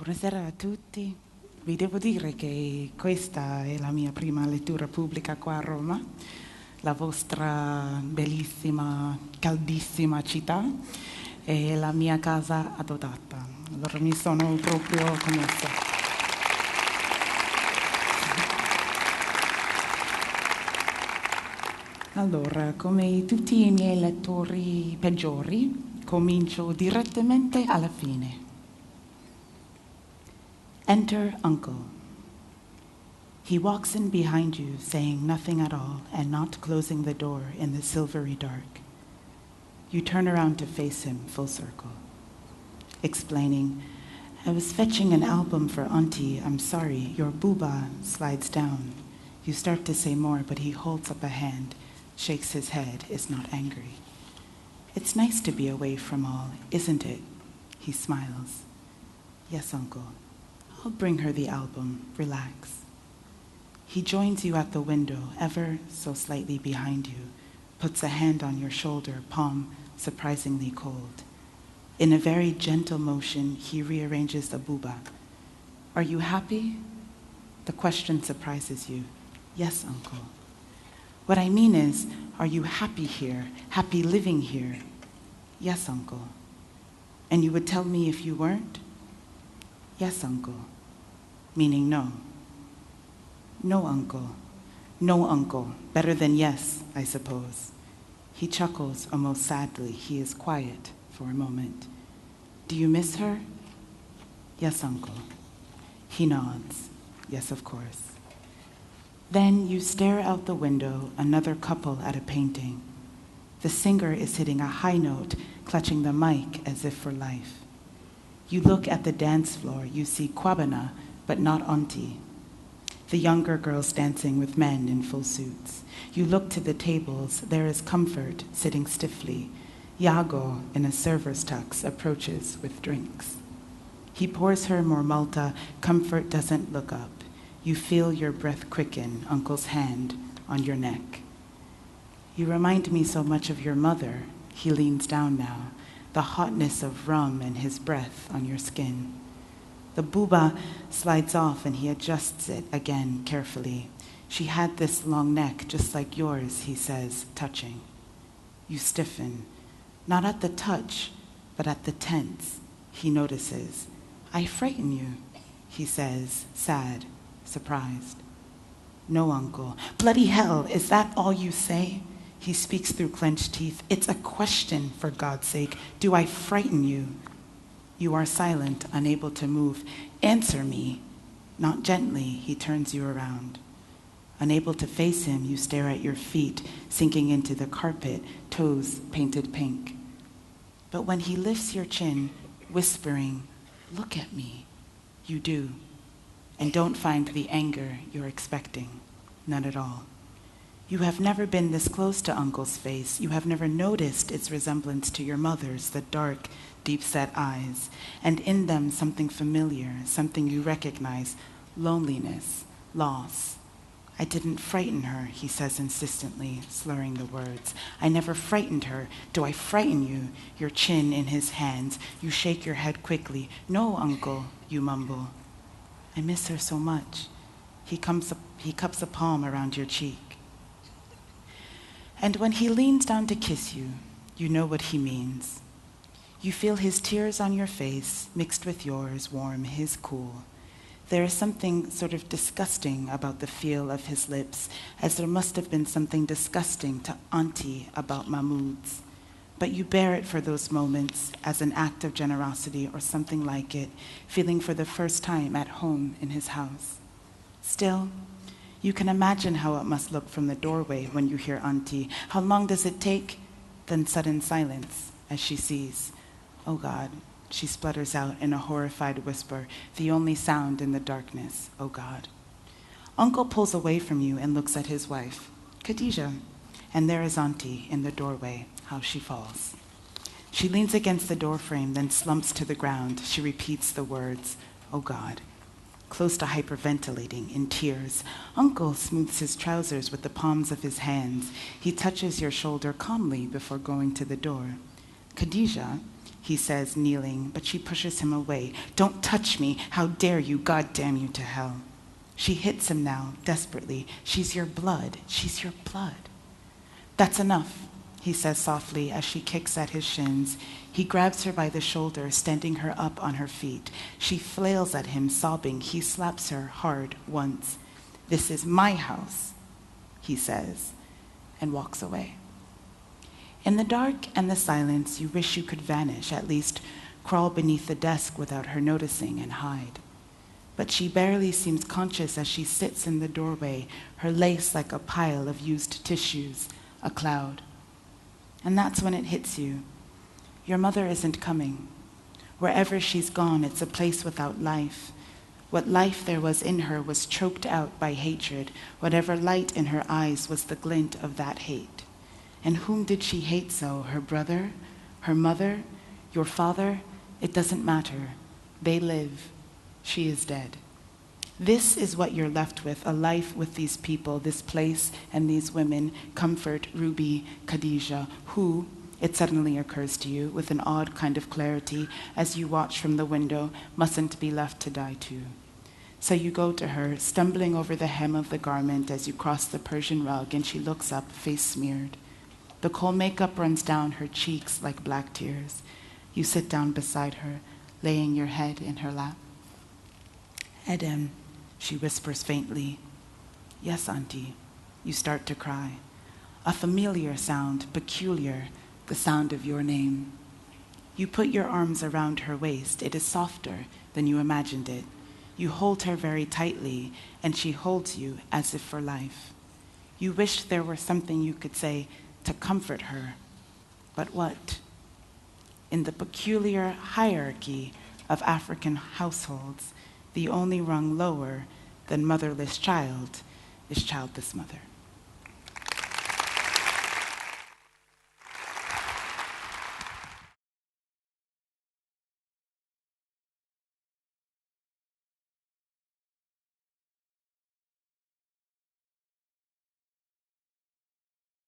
Buonasera a tutti. Vi devo dire che questa è la mia prima lettura pubblica qua a Roma, la vostra bellissima, caldissima città e la mia casa adottata. Allora mi sono proprio commossa. Allora, come tutti i miei lettori peggiori, comincio direttamente alla fine. Enter Uncle. He walks in behind you, saying nothing at all and not closing the door in the silvery dark. You turn around to face him full circle, explaining, I was fetching an album for Auntie. I'm sorry, your booba slides down. You start to say more, but he holds up a hand, shakes his head, is not angry. It's nice to be away from all, isn't it? He smiles. Yes, Uncle. I'll bring her the album. Relax. He joins you at the window, ever so slightly behind you, puts a hand on your shoulder, palm surprisingly cold. In a very gentle motion, he rearranges the booba. Are you happy? The question surprises you. Yes, Uncle. What I mean is, are you happy here, happy living here? Yes, Uncle. And you would tell me if you weren't? Yes, Uncle. Meaning no. No, Uncle. No, Uncle. Better than yes, I suppose. He chuckles almost sadly. He is quiet for a moment. Do you miss her? Yes, Uncle. He nods. Yes, of course. Then you stare out the window, another couple at a painting. The singer is hitting a high note, clutching the mic as if for life. You look at the dance floor. You see Kwabena, but not Auntie. The younger girls dancing with men in full suits. You look to the tables. There is Comfort sitting stiffly. Iago, in a server's tux, approaches with drinks. He pours her more Malta. Comfort doesn't look up. You feel your breath quicken, Uncle's hand on your neck. You remind me so much of your mother. He leans down now. The hotness of rum and his breath on your skin. The booba slides off and he adjusts it again carefully. She had this long neck, just like yours, he says, touching. You stiffen, not at the touch, but at the tense. He notices. I frighten you, he says, sad, surprised. No, Uncle. Bloody hell, is that all you say? He speaks through clenched teeth. It's a question, for God's sake. Do I frighten you? You are silent, unable to move. Answer me. Not gently, he turns you around. Unable to face him, you stare at your feet, sinking into the carpet, toes painted pink. But when he lifts your chin, whispering, look at me, you do, and don't find the anger you're expecting. None at all. You have never been this close to Uncle's face. You have never noticed its resemblance to your mother's, the dark, deep-set eyes, and in them something familiar, something you recognize, loneliness, loss. I didn't frighten her, he says insistently, slurring the words. I never frightened her. Do I frighten you? Your chin in his hands. You shake your head quickly. No, Uncle, you mumble. I miss her so much. He cups a palm around your cheek. And when he leans down to kiss you, you know what he means. You feel his tears on your face, mixed with yours, warm, his cool. There is something sort of disgusting about the feel of his lips, as there must have been something disgusting to Auntie about Mahmoud's. But you bear it for those moments as an act of generosity or something like it, feeling for the first time at home in his house. Still, you can imagine how it must look from the doorway when you hear Auntie. How long does it take? Then sudden silence as she sees. Oh God, she splutters out in a horrified whisper, the only sound in the darkness. Oh God. Uncle pulls away from you and looks at his wife, Khadija, and there is Auntie in the doorway, how she falls. She leans against the doorframe, then slumps to the ground. She repeats the words, oh God. Close to hyperventilating, in tears. Uncle smooths his trousers with the palms of his hands. He touches your shoulder calmly before going to the door. Khadija, he says, kneeling, but she pushes him away. Don't touch me. How dare you? God damn you to hell. She hits him now, desperately. She's your blood. She's your blood. That's enough, he says softly as she kicks at his shins. He grabs her by the shoulder, standing her up on her feet. She flails at him, sobbing. He slaps her hard once. This is my house, he says, and walks away. In the dark and the silence, you wish you could vanish, at least crawl beneath the desk without her noticing and hide. But she barely seems conscious as she sits in the doorway, her lace like a pile of used tissues, a cloud. And that's when it hits you. Your mother isn't coming. Wherever she's gone, it's a place without life. What life there was in her was choked out by hatred. Whatever light in her eyes was the glint of that hate. And whom did she hate so? Her brother? Her mother? Your father? It doesn't matter. They live. She is dead. This is what you're left with, a life with these people, this place, and these women, Comfort, Ruby, Khadija, who, it suddenly occurs to you, with an odd kind of clarity, as you watch from the window, mustn't be left to die too. So you go to her, stumbling over the hem of the garment as you cross the Persian rug, and she looks up, face smeared. The kohl makeup runs down her cheeks like black tears. You sit down beside her, laying your head in her lap. Edem, she whispers faintly. Yes, Auntie. You start to cry. A familiar sound, peculiar, the sound of your name. You put your arms around her waist. It is softer than you imagined it. You hold her very tightly, and she holds you as if for life. You wish there were something you could say to comfort her. But what? In the peculiar hierarchy of African households, the only rung lower than motherless child is childless mother.